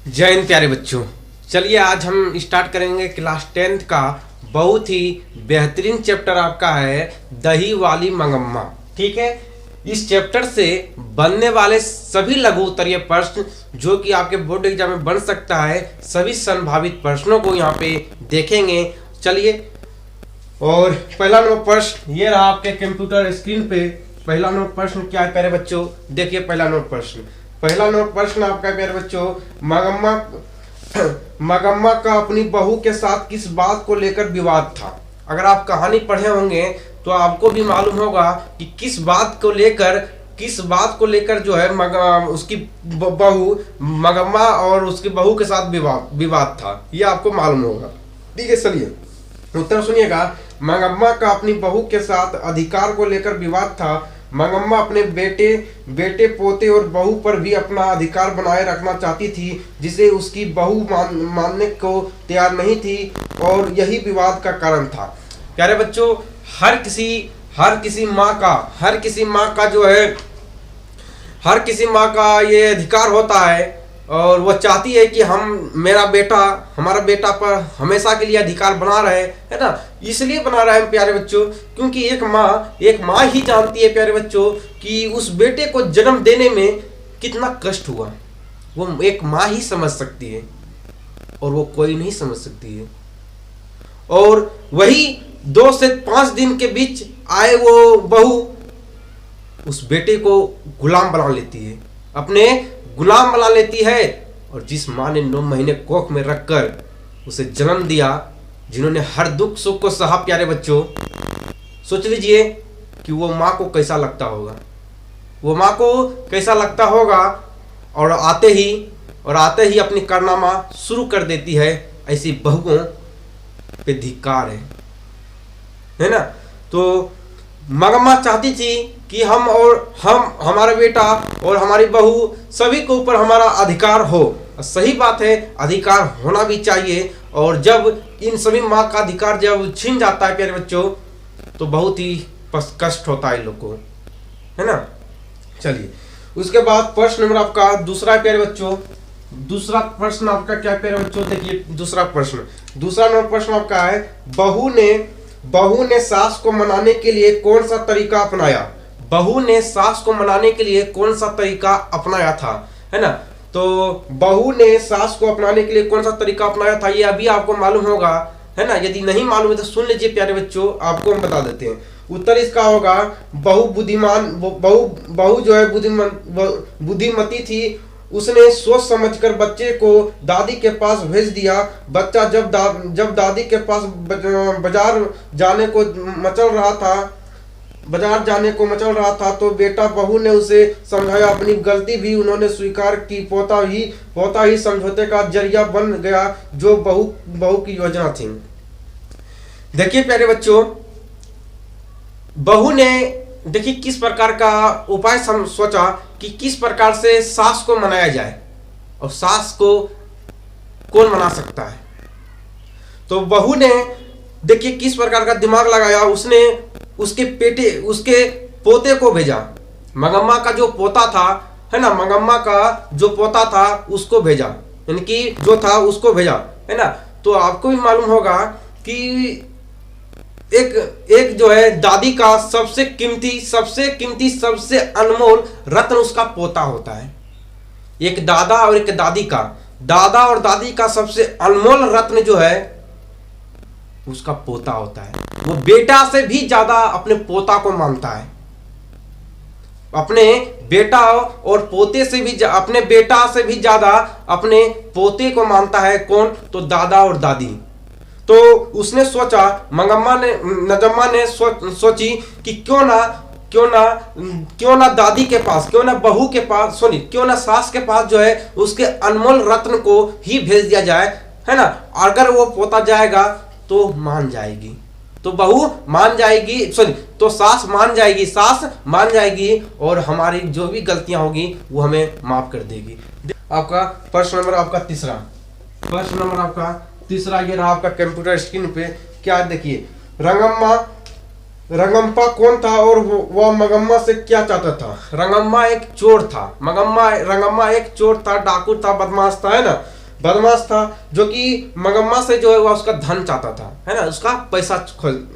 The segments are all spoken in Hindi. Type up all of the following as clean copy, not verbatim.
जय हिंद प्यारे बच्चों। चलिए आज हम स्टार्ट करेंगे क्लास 10th का बहुत ही बेहतरीन चैप्टर आपका है दही वाली मंगम्मा। ठीक है, इस चैप्टर से बनने वाले सभी लघु उत्तरीय प्रश्न जो कि आपके बोर्ड एग्जाम में बन सकता है, सभी संभावित प्रश्नों को यहाँ पे देखेंगे। चलिए, और पहला नंबर प्रश्न ये रहा आपके कंप्यूटर स्क्रीन पे। पहला नंबर प्रश्न क्या है प्यारे बच्चों? देखिए पहला नंबर प्रश्न आपका प्यारे बच्चों, मगम्मा का अपनी बहू के साथ किस बात को लेकर विवाद था? अगर आप कहानी पढ़े होंगे तो आपको भी मालूम होगा कि किस बात को लेकर जो है उसकी बहू मगम्मा और उसकी बहू के साथ विवाद था, ये आपको मालूम होगा। ठीक है, चलिए उत्तर सुनिएगा। मंगम्मा का अपनी बहू के साथ अधिकार को लेकर विवाद था। मंगम्मा अपने बेटे पोते और बहू पर भी अपना अधिकार बनाए रखना चाहती थी, जिसे उसकी बहू मानने को तैयार नहीं थी, और यही विवाद का कारण था। प्यारे बच्चों, हर किसी माँ का ये अधिकार होता है और वह चाहती है कि हमारा बेटा पर हमेशा के लिए अधिकार बना रहे, है ना। इसलिए बना रहा है प्यारे बच्चों क्योंकि एक माँ ही जानती है प्यारे बच्चों कि उस बेटे को जन्म देने में कितना कष्ट हुआ। वो एक माँ ही समझ सकती है और वो कोई नहीं समझ सकती है। और वही 2 से 5 दिन के बीच आए वो बहू उस बेटे को गुलाम बना लेती है, और जिस माँ ने 9 महीने कोख में रखकर उसे जन्म दिया, जिन्होंने हर दुख सुख को सहा, प्यारे बच्चों सोच लीजिए कि वो माँ को कैसा लगता होगा। और आते ही अपनी कारनामा शुरू कर देती है। ऐसी बहुओं पे धिक्कार है ना। तो मंगम्मा चाहती थी कि हमारा बेटा और हमारी बहू सभी के ऊपर हमारा अधिकार हो। सही बात है, अधिकार होना भी चाहिए। और जब इन सभी माँ का अधिकार जब छीन जाता है प्यारे बच्चों तो बहुत ही कष्ट होता है इन लोग को, है ना। चलिए, उसके बाद प्रश्न नंबर आपका दूसरा है प्यारे बच्चों। दूसरा प्रश्न आपका क्या है प्यारे बच्चों? देखिए दूसरा नंबर प्रश्न आपका है, बहू ने सास को मनाने के लिए कौन सा तरीका अपनाया? बहू ने सास को मनाने के लिए कौन सा तरीका अपनाया था, है ना। तो बहू ने सास को अपनाने के लिए कौन सा तरीका अपनाया था, ये अभी आपको मालूम होगा, है ना। यदि नहीं मालूम है तो सुन लीजिए प्यारे बच्चों, आपको हम बता देते हैं। उत्तर इसका होगा, बहू जो है बुद्धिमती थी। उसने सोच समझकर बच्चे को दादी के पास भेज दिया। बच्चा जब दादी के पास बाजार जाने को मचल रहा था तो बेटा बहू ने उसे समझाया। अपनी गलती भी उन्होंने स्वीकार की। पोता ही समझौते का जरिया बन गया, जो बहू की योजना थी। देखिए प्यारे बच्चों, बहू ने देखिए किस प्रकार का उपाय सोचा कि किस प्रकार से सास को मनाया जाए, और सास को कौन मना सकता है। तो बहू ने देखिए किस प्रकार का दिमाग लगाया। उसने उसके पोते को भेजा। मंगम्मा का जो पोता था, है ना, मंगम्मा का जो पोता था उसको भेजा, यानी कि जो था उसको भेजा, है ना। तो आपको भी मालूम होगा कि एक जो है दादी का सबसे कीमती सबसे अनमोल रत्न उसका पोता होता है। एक दादा और दादी का सबसे अनमोल रत्न जो है उसका पोता होता है। वो बेटा से भी ज्यादा अपने पोता को मानता है। अपने बेटा और पोते से भी अपने बेटा से भी ज्यादा अपने पोते को मानता है। कौन? तो दादा और दादी। तो उसने सोचा, नजम्मा ने सोची कि क्यों ना दादी के पास, क्यों ना बहू के पास, क्यों ना सास के पास जो है उसके अनमोल रत्न को ही भेज दिया जाए, है ना। अगर वो पोता जाएगा तो मान जाएगी, तो बहू मान जाएगी, तो सास मान जाएगी और हमारी जो भी गलतियां होगी वो हमें माफ कर देगी। आपका प्रश्न नंबर आपका तीसरा ये रहा आपका कंप्यूटर स्क्रीन पे। क्या देखिए, रंगम्पा कौन था और वह मंगम्मा से क्या चाहता था? रंगम्मा एक चोर था, डाकू था, बदमाश था, है ना। बदमाश था जो कि मंगम्मा से जो है वह उसका धन चाहता था, है ना, उसका पैसा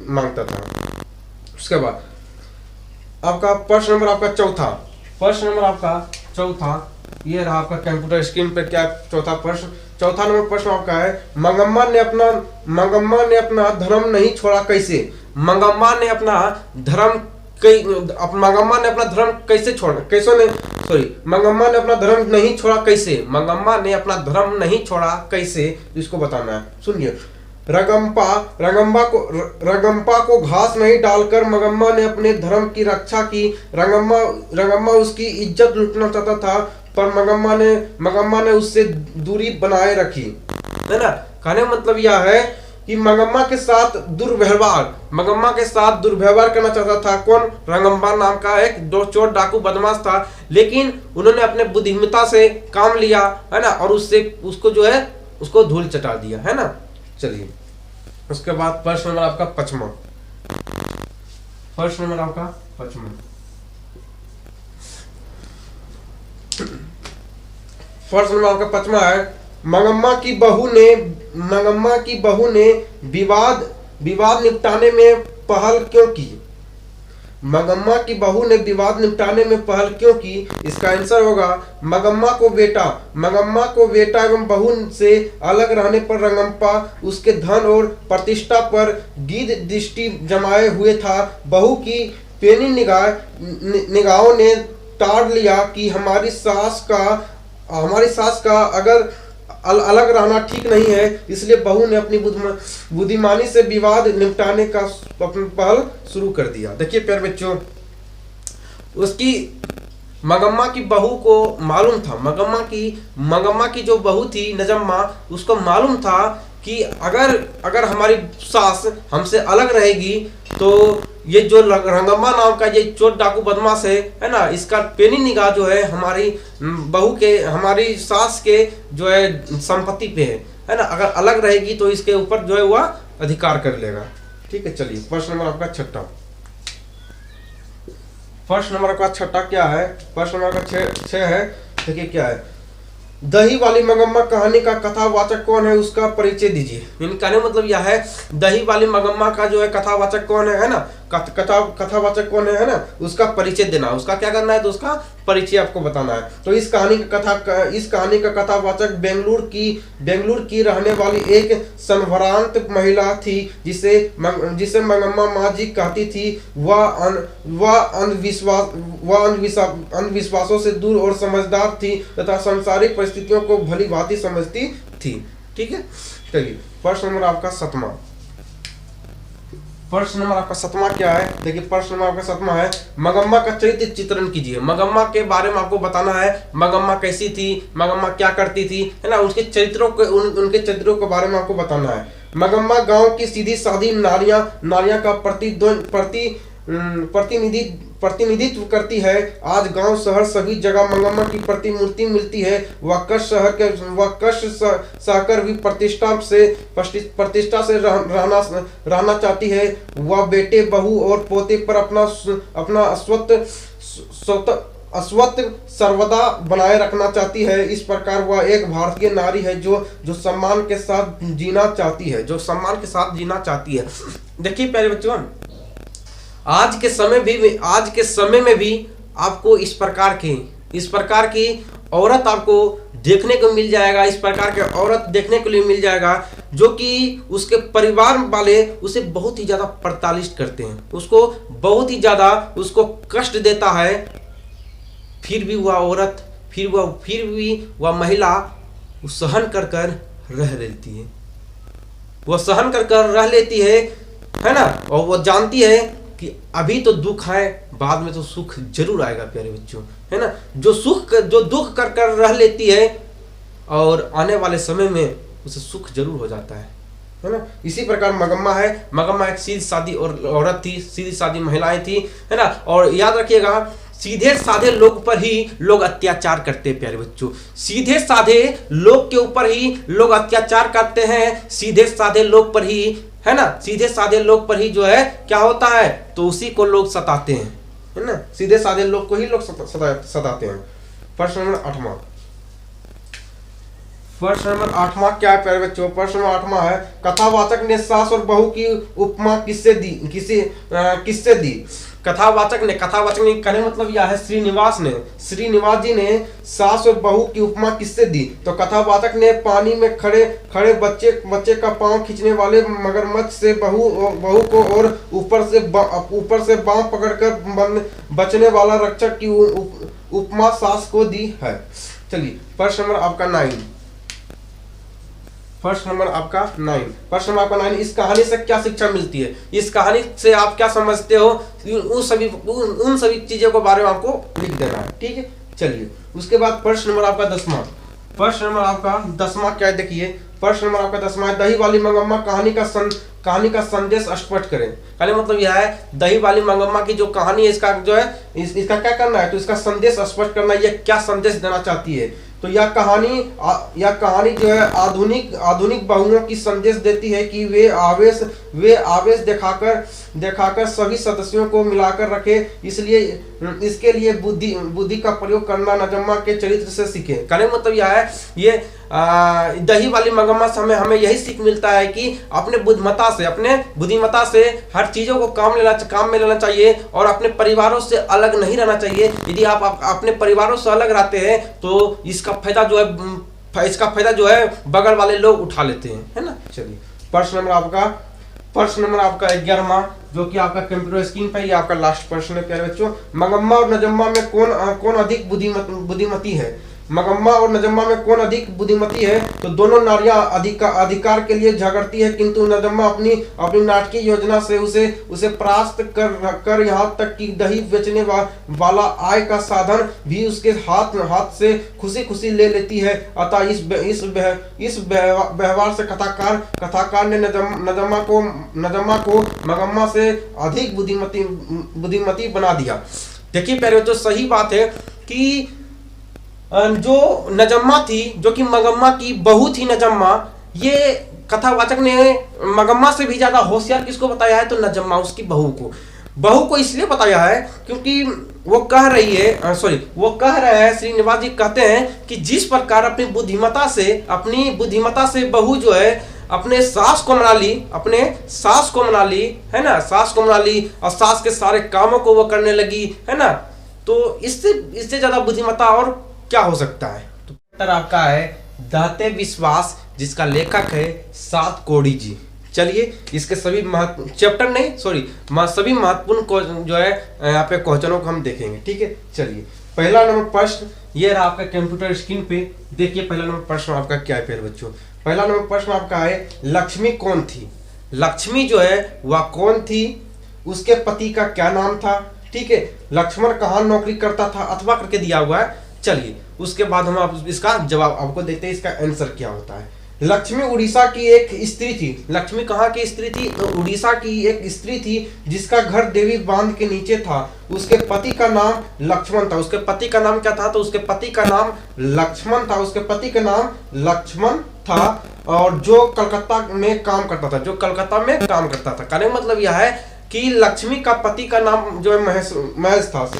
मांगता था। उसके बाद आपका प्रश्न नंबर आपका चौथा, प्रश्न नंबर आपका चौथा, ये रहा आपका कंप्यूटर स्क्रीन पे क्या चौथा प्रश्न। चौथा नंबर प्रश्न आपका है, मंगम्मा ने अपना धर्म नहीं छोड़ा कैसे? मंगम्मा ने अपना धर्म मंगम्मा ने अपना धर्म कैसे छोड़ा, कैसे ने सॉरी मंगम्मा ने अपना धर्म नहीं छोड़ा कैसे? मंगम्मा ने अपना धर्म नहीं छोड़ा कैसे, इसको बताना है। सुनिए, रगम्पा को घास नहीं डालकर मंगम्मा ने अपने धर्म की रक्षा की। रंगम्मा उसकी इज्जत लूटना चाहता था, पर मंगम्मा ने उससे दूरी बनाए रखी, है ना। कहने का मतलब यह है कि मंगम्मा के साथ दुर्व्यवहार करना चाहता था। कौन? रंगम्मा नाम का एक दो चोर डाकू बदमाश था, लेकिन उन्होंने अपने बुद्धिमत्ता से काम लिया, है ना, और उसको जो है उसको धूल चटा दिया, है ना। चलिए, उसके बाद प्रश्न नंबर आपका पांचवा, प्रश्न नंबर आपका पांचवा, प्रश्न नंबर आपका पांचवा है, मंगम्मा की बहू ने विवाद निपटाने में पहल क्यों की? मंगम्मा की बहू ने विवाद निपटाने में पहल क्यों की? इसका आंसर होगा, मंगम्मा को बेटा एवं बहू से अलग रहने पर रंगम्पा उसके धन और प्रतिष्ठा पर गिद्ध दृष्टि जमाए हुए था। बहू की पेनी निगाहों ने ताड़ लिया कि हमारी सास का अगर अलग रहना ठीक नहीं है, इसलिए बहू ने अपनी बुद्धिमानी से विवाद निपटाने का अपनी पहल शुरू कर दिया। देखिए प्यारे बच्चों, उसकी मंगम्मा की बहू को मालूम था, मंगम्मा की जो बहू थी नजम्मा, उसको मालूम था कि अगर हमारी सास हमसे अलग रहेगी तो ये जो रंगम्मा नाम का ये चोर डाकू बदमाश है ना, इसका पेनी निगाह जो है हमारी बहू के, हमारी सास के जो है संपत्ति पे है ना। अगर अलग रहेगी तो इसके ऊपर जो है वह अधिकार कर लेगा। ठीक है, चलिए प्रश्न नंबर आपका छठा, प्रश्न नंबर आपका छठा क्या है? प्रश्न नंबर आपका 6 है। देखिए क्या है, दही वाली मंगम्मा कहानी का कथावाचक कौन है, उसका परिचय दीजिए। यानी कहने मतलब यह है, दही वाली मंगम्मा का जो है कथावाचक कौन है ना, कथावाचक कौन है ना, उसका परिचय देना, उसका क्या करना है, तो उसका परिचय आपको बताना है। तो इस कहानी का कथावाचक बेंगलुरु की रहने वाली एक संभ्रांत महिला थी, जिसे मंगम्मा माँ जी कहती थी। वह अंधविश्वासों से दूर और समझदार थी तथा सांसारिक परिस्थितियों को भली भांति समझती थी। ठीक है, चलिए प्रश्न नंबर आपका सातवां, प्रश्न नंबर आपका सातवां क्या है? देखिए प्रश्न नंबर आपका सातवां है, मंगम्मा का चरित्र चित्रण कीजिए। मंगम्मा के बारे में आपको बताना है, मंगम्मा कैसी थी, मंगम्मा क्या करती थी, है ना, उनके चरित्रों के बारे में आपको बताना है। मंगम्मा गांव की सीधी सादी नारियां का प्रतिनिधित्व करती है। आज गांव शहर सभी जगह मंगम्मा की प्रतिमूर्ति मिलती है। वह कष्ट सहकर भी प्रतिष्ठा से रहना चाहती है। वह बेटे, बहू और पोते पर अपना अस्वत्थ सर्वदा बनाए रखना चाहती है। इस प्रकार वह एक भारतीय नारी है जो सम्मान के साथ जीना चाहती है, देखिए प्यारे बच्चों, आज के समय में भी आपको इस प्रकार की औरत आपको देखने को मिल जाएगा, इस प्रकार के औरत देखने के लिए मिल जाएगा जो कि उसके परिवार वाले उसे बहुत ही ज्यादा प्रताड़ित करते हैं, उसको बहुत ही ज्यादा उसको कष्ट देता है, फिर भी वह औरत, फिर भी वह महिला सहन कर रह लेती है, वह सहन कर रह लेती है ना। और वो जानती है कि अभी तो दुख है, बाद में तो सुख जरूर आएगा प्यारे बच्चों, है ना। जो दुख कर रह लेती है और आने वाले समय में उसे सुख जरूर हो जाता है ना। इसी प्रकार मंगम्मा एक सीधी सादी औरत थी, सीधी सादी महिलाएं थी, है ना। और याद रखिएगा, सीधे साधे लोग पर ही लोग अत्याचार करते हैं प्यारे बच्चों, सीधे साधे लोग के ऊपर ही लोग अत्याचार करते हैं, सीधे साधे लोग पर ही, है ना, सीधे साधे लोग पर ही जो है क्या होता है, तो उसी को लोग सताते हैं, है ना, सीधे साधे लोग को ही लोग सताते हैं। प्रश्न नंबर 8वां, प्रश्न नंबर 8वां क्या है प्यारे बच्चों? प्रश्न नंबर 8वां है, कथावाचक ने सास और बहू की उपमा किससे दी? कथावाचक ने कहने मतलब यह है श्रीनिवास जी ने सास और बहू की उपमा किससे दी? तो कथावाचक ने पानी में खड़े बच्चे का पांव खींचने वाले मगरमच्छ से बहू को और ऊपर से बांह पकड़कर बचने वाला रक्षक की उपमा सास को दी है। चलिए प्रश्न नंबर आपका 9। प्रश्न नंबर आपका 9, इस कहानी से क्या शिक्षा मिलती है? इस कहानी से आप क्या समझते हो? उन सभी चीजों के बारे में आपको लिख देना है, ठीक है। चलिए उसके बाद प्रश्न नंबर आपका 10वां क्या है देखिए। प्रश्न नंबर आपका 10वां है, दही वाली मंगम्मा कहानी का संदेश स्पष्ट करें। कहने मतलब यह है, दही वाली मंगम्मा की जो कहानी है इसका जो है इसका क्या करना है? तो इसका संदेश स्पष्ट करना है, यह क्या संदेश देना चाहती है। तो यह कहानी जो है आधुनिक बहुओं की संदेश देती है कि वे आवेश दिखाकर सभी सदस्यों को मिलाकर रखे, इसके लिए बुद्धि का प्रयोग करना नजम्मा के चरित्र से सीखे। कहने मतलब यह है, ये दही वाली मंगम्मा से हमें यही सीख मिलता है कि अपने बुद्धिमत्ता से हर चीजों को काम में लेना चाहिए और अपने परिवारों से अलग नहीं रहना चाहिए। यदि आप अपने परिवारों से अलग रहते हैं तो इसका फायदा जो है बगल वाले लोग उठा लेते हैं, है ना। चलिए प्रश्न नंबर आपका 11वां, जो कि आपका कंप्यूटर स्क्रीन पर, ये आपका लास्ट प्रश्न है प्यारे बच्चों। मंगम्मा और नजम्मा में कौन अधिक बुद्धिमती है? मंगम्मा और नजम्मा में कौन अधिक बुद्धिमती है? तो दोनों नारियां अधिकार के लिए झगड़ती है, किंतु नजम्मा अपनी नाटकीय योजना से उसे परास्त कर यहाँ तक कि दही बेचने वाला आय का साधन भी उसके हाथ से खुशी ले लेती है। अतः इस व्यवहार से कथाकार ने नजम्मा को मंगम्मा से अधिक बुद्धिमती बना दिया। देखिए प्यारे बच्चों, सही बात है कि जो नजम्मा थी, जो कि मंगम्मा की बहू थी नजम्मा, ये कथावाचक ने मंगम्मा से भी ज्यादा होशियार किसको बताया है? तो नजम्मा, उसकी बहू को इसलिए बताया है क्योंकि वो कह रहे हैं, श्रीनिवास जी कहते हैं कि जिस प्रकार अपनी बुद्धिमत्ता से बहू जो है अपने सास को मना ली, है ना, सास को मना ली और सास के सारे कामों को वो करने लगी, है ना। तो इससे ज्यादा बुद्धिमत्ता और क्या हो सकता है? तो उत्तर आपका है दाते विश्वास, जिसका लेखक है सात कोड़ी जी। चलिए इसके सभी सभी महत्वपूर्ण जो है यहाँ पे क्वेश्चनों को हम देखेंगे, ठीक है। चलिए पहला नंबर प्रश्न ये रहा आपका कंप्यूटर स्क्रीन पे। देखिए पहला नंबर प्रश्न आपका क्या है प्यारे बच्चों। पहला नंबर प्रश्न आपका है, लक्ष्मी कौन थी? लक्ष्मी जो है वह कौन थी? उसके पति का क्या नाम था? ठीक है, लक्ष्मण कहाँ नौकरी करता था? अथवा करके दिया हुआ है। चलिए उसके बाद हम इसका जवाब आपको देते हैं, इसका आंसर क्या होता है। लक्ष्मी उड़ीसा की एक स्त्री थी। लक्ष्मी कहाँ की स्त्री थी? उड़ीसा की एक स्त्री थी जिसका घर देवी बांध के नीचे था। उसके पति का नाम लक्ष्मण था। उसके पति का नाम क्या था? तो उसके पति का नाम लक्ष्मण था। और जो कलकत्ता में काम करता था। कहने का मतलब यह है कि लक्ष्मी का पति का नाम जो है महेश था।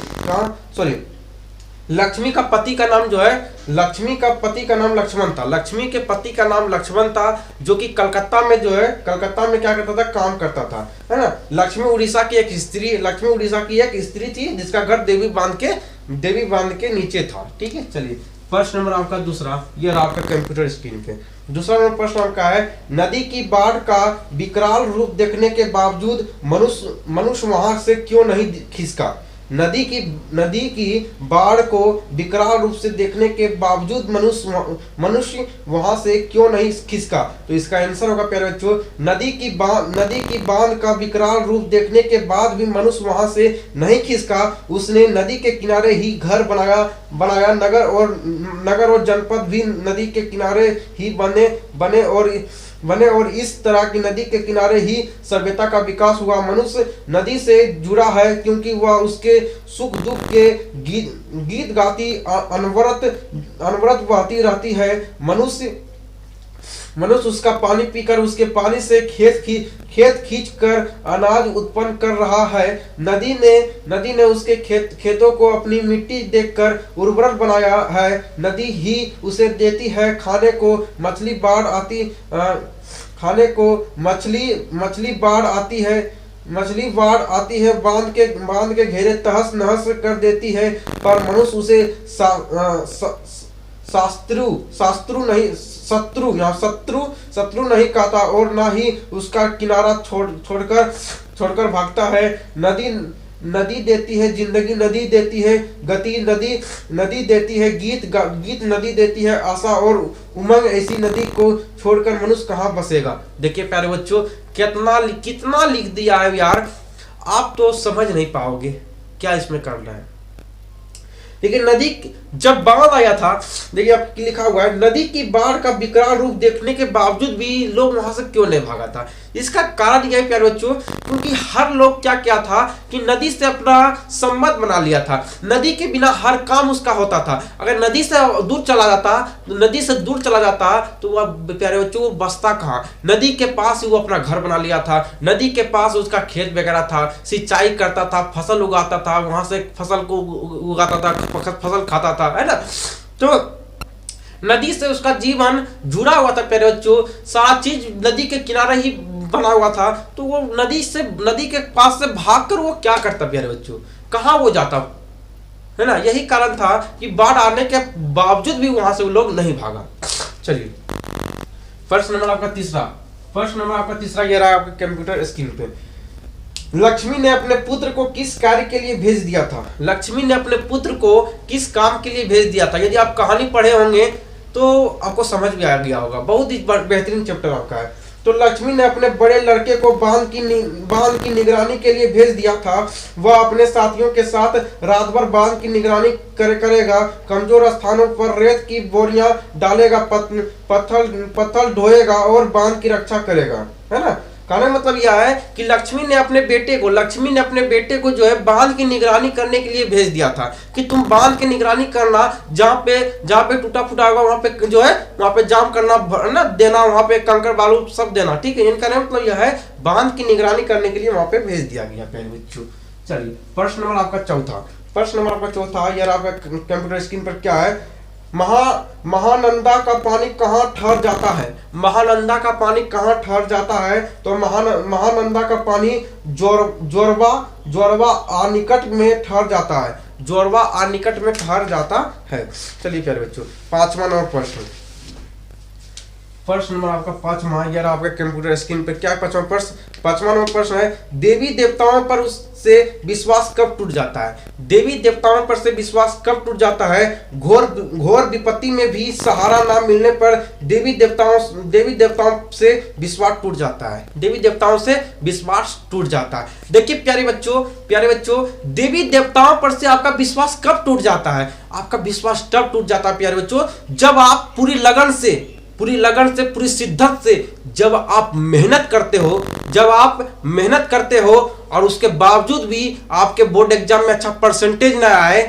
लक्ष्मी का पति का नाम लक्ष्मण था। लक्ष्मी के पति का नाम लक्ष्मण था, जो कि कलकत्ता में क्या करता था? काम करता था, है ना। लक्ष्मी उड़ीसा की एक स्त्री थी जिसका घर देवी बांध के नीचे था, ठीक है। चलिए प्रश्न नंबर आपका दूसरा, ये रहा आपका कंप्यूटर स्क्रीन पे। दूसरा नंबर प्रश्न आपका है, नदी की बाढ़ का विकराल रूप देखने के बावजूद मनुष्य वहां से क्यों नहीं खिसका? नदी की बाढ़ को विकराल रूप से देखने के बावजूद मनुष्य वहां से क्यों नहीं खिसका? तो इसका आंसर होगा प्यारे बच्चों, नदी की बांध का विकराल रूप देखने के बाद भी मनुष्य वहां से नहीं खिसका। उसने नदी के किनारे ही घर बनाया। नगर और जनपद भी नदी के किनारे ही बने और इस तरह की नदी के किनारे ही सभ्यता का विकास हुआ। मनुष्य नदी से जुड़ा है क्योंकि वह उसके सुख दुख के गीत गाती अनवरत बहती रहती है। मनुष्य उसका पानी पीकर उसके पानी से खेत खींच कर अनाज उत्पन्न कर रहा है। नदी ने उसके खेतों को अपनी मिट्टी देखकर उर्वरक बनाया है। नदी ही उसे देती है खाने को। मछली बाढ़ आती है, बांध के घेरे तहस नहस कर देती है, पर मनुष्य उसे शत्रु नहीं कहता और ना ही उसका किनारा छोड़कर भागता है। नदी देती है जिंदगी, नदी देती है गति, नदी देती है गीत नदी देती है आशा और उमंग। ऐसी नदी को छोड़कर मनुष्य कहाँ बसेगा। देखिए प्यारे बच्चों, कितना लिख दिया है यार, आप तो समझ नहीं पाओगे क्या इसमें करना है। देखिए नदी जब बाढ़ आया था, देखिए आप लिखा हुआ है, नदी की बाढ़ का विकराल रूप देखने के बावजूद भी लोग वहां से क्यों नहीं भागा था। इसका कारण यह है प्यारे बच्चों, क्योंकि हर लोग क्या था कि नदी से अपना संबंध बना लिया था। नदी के बिना हर काम उसका होता था। अगर नदी से दूर चला जाता तो वह प्यारे बच्चों बसता कहाँ। नदी के पास ही वो अपना घर बना लिया था। नदी के पास उसका खेत वगैरह था, सिंचाई करता था, फसल उगाता था, वहां से फसल को उगाता था, फसल खाता था, है ना। तो नदी से उसका जीवन जुड़ा हुआ था प्यारे बच्चों। सारा चीज नदी के किनारे ही बना हुआ था। तो वो नदी के पास से भागकर वो क्या करता प्यारे बच्चों, कहाँ वो जाता, है ना। यही कारण था कि बाढ़ आने के बावजूद भी वहां से वो लोग नहीं भागा। चलिए प्रश्न नंबर आपका तीसरा ये रहा आपके कंप्यूटर स्क्रीन पे। लक्ष्मी ने अपने पुत्र को किस कार्य के लिए भेज दिया था। लक्ष्मी ने अपने पुत्र को किस काम के लिए भेज दिया था। यदि आप कहानी पढ़े होंगे तो आपको समझ में आ गया होगा, बहुत ही बेहतरीन चैप्टर आपका है। तो लक्ष्मी ने अपने बड़े लड़के को बांध की निगरानी के लिए भेज दिया था। वह अपने साथियों के साथ रात भर बांध की निगरानी करेगा, कमजोर स्थानों पर रेत की बोरियां डालेगा, पत्थर ढोएगा और बांध की रक्षा करेगा, है ना। कहने मतलब यह है कि लक्ष्मी ने अपने बेटे को जो है बांध की निगरानी करने के लिए भेज दिया था कि तुम बांध की निगरानी करना, जहाँ पे टूटा फूटा होगा वहां पे जो है वहां पे जाम करना ना देना, वहां पे कंकड़ बालू सब देना, ठीक है। इनका मतलब यह है बांध की निगरानी करने के लिए वहां पे भेज दिया गया प्यारे बच्चों। चलिए प्रश्न नंबर आपका चौथा यार आपका कंप्यूटर स्क्रीन पर क्या है। महानंदा का पानी कहाँ ठहर जाता है। महानंदा का पानी कहाँ ठहर जाता है। तो महानंदा का पानी जोरवा आनिकट में ठहर जाता है। जोरवा आनिकट में ठहर जाता है। चलिए प्यारे बच्चों, पांचवा नंबर प्रश्न नंबर आपका पांचवा यार आपके कंप्यूटर स्क्रीन पे क्या पांचवा नंबर प्रश्न है। देवी देवताओं पर उससे विश्वास कब टूट जाता है। देवी देवताओं पर से विश्वास कब टूट जाता है। घोर विपत्ति में भी सहारा ना मिलने पर देवी देवताओं से विश्वास टूट जाता है। देवी देवताओं से विश्वास टूट जाता है। देखिए प्यारे बच्चों देवी देवताओं पर से आपका विश्वास कब टूट जाता है। आपका विश्वास तब टूट जाता है प्यारे बच्चों, जब आप पूरी लगन से पूरी शिद्दत से जब आप मेहनत करते हो और उसके बावजूद भी आपके बोर्ड एग्जाम में अच्छा परसेंटेज ना आए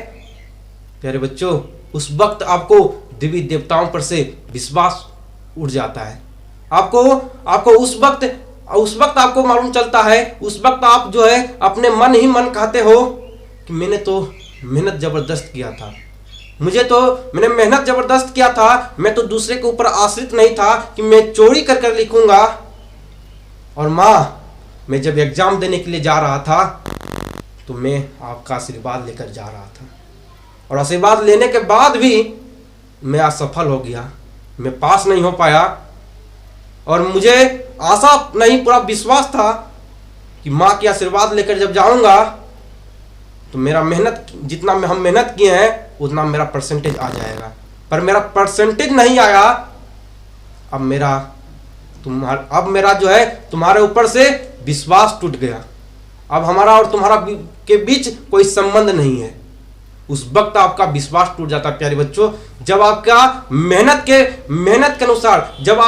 प्यारे बच्चों, उस वक्त आपको देवी देवताओं पर से विश्वास उठ जाता है। आपको उस वक्त आपको मालूम चलता है, उस वक्त आप जो है अपने मन ही मन कहते हो कि मैंने तो मेहनत जबरदस्त किया था, मैंने मेहनत जबरदस्त किया था, मैं तो दूसरे के ऊपर आश्रित नहीं था कि मैं चोरी कर लिखूंगा। और माँ, मैं जब एग्जाम देने के लिए जा रहा था तो मैं आपका आशीर्वाद लेकर जा रहा था, और आशीर्वाद लेने के बाद भी मैं असफल हो गया, मैं पास नहीं हो पाया। और मुझे आशा नहीं, पूरा विश्वास था कि माँ की आशीर्वाद लेकर जब जाऊंगा तो मेरा जितना हम मेहनत किए हैं उतना मेरा परसेंटेज आ जाएगा। पर मेरा परसेंटेज नहीं आया। अब मेरा जो है तुम्हारे ऊपर से विश्वास टूट गया। अब हमारा और तुम्हारा के बीच कोई संबंध नहीं है। उस वक्त आपका विश्वास टूट जाता है प्यारे बच्चों, जब आपका मेहनत के अनुसार जब